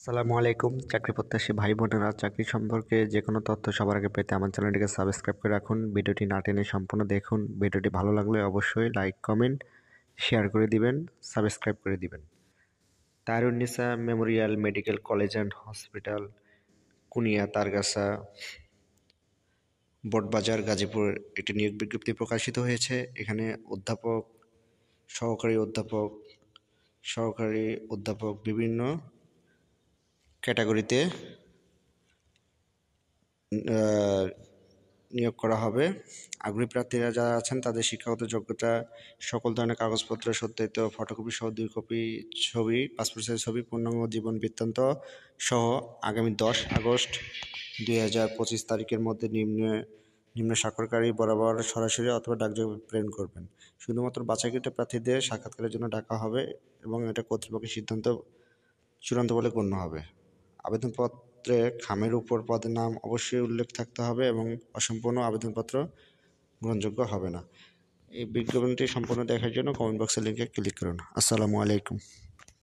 আসসালামু আলাইকুম চাকরি প্রত্যাশী ভাই বোনেরা, চাকরি সম্পর্কে যে কোনো তথ্য সবার আগে পেতে আমার চ্যানেলটিকে সাবস্ক্রাইব করে রাখুন। ভিডিওটি না টেনে সম্পূর্ণ দেখুন। ভিডিওটি ভালো লাগলে অবশ্যই লাইক কমেন্ট শেয়ার করে দিবেন, সাবস্ক্রাইব করে দিবেন। Tarunnisa memorial medical college and hospital, Kunia Targachha, Botbazar, Gazipur একটি নিয়োগ বিজ্ঞপ্তি প্রকাশিত হয়েছে। এখানে অধ্যাপক, সহকারী অধ্যাপক, বিভিন্ন ক্যাটাগরিতে নিয়োগ করা হবে। আগ্রহী প্রার্থীরা যারা আছেন তাদের শিক্ষাগত যোগ্যতা, সকল ধরনের কাগজপত্র সত্যায়িত ফটোকপি সহ 2 কপি ছবি, পাসপোর্ট সাইজ ছবি, পূর্ণাঙ্গ জীবন বৃত্তান্ত সহ আগামী 10 আগস্ট 2025 তারিখের মধ্যে নিম্ন স্বাক্ষরকারী বরাবর সরাসরি অথবা ডাকযোগে প্রেরণ করবেন। শুধুমাত্র বাছাইকৃত প্রার্থীদের সাক্ষাৎকারের জন্য ডাকা হবে এবং এটা কর্তৃপক্ষের সিদ্ধান্ত চূড়ান্ত বলে গণ্য হবে। আবেদনপত্রে খামের উপর পদের নাম অবশ্যই উল্লেখ থাকতে হবে এবং অসম্পূর্ণ আবেদনপত্র গ্রহণযোগ্য হবে না। এই বিজ্ঞাপনটি সম্পূর্ণ দেখার জন্য কমেন্ট বক্সের লিঙ্কে ক্লিক করুন। আসসালামু আলাইকুম।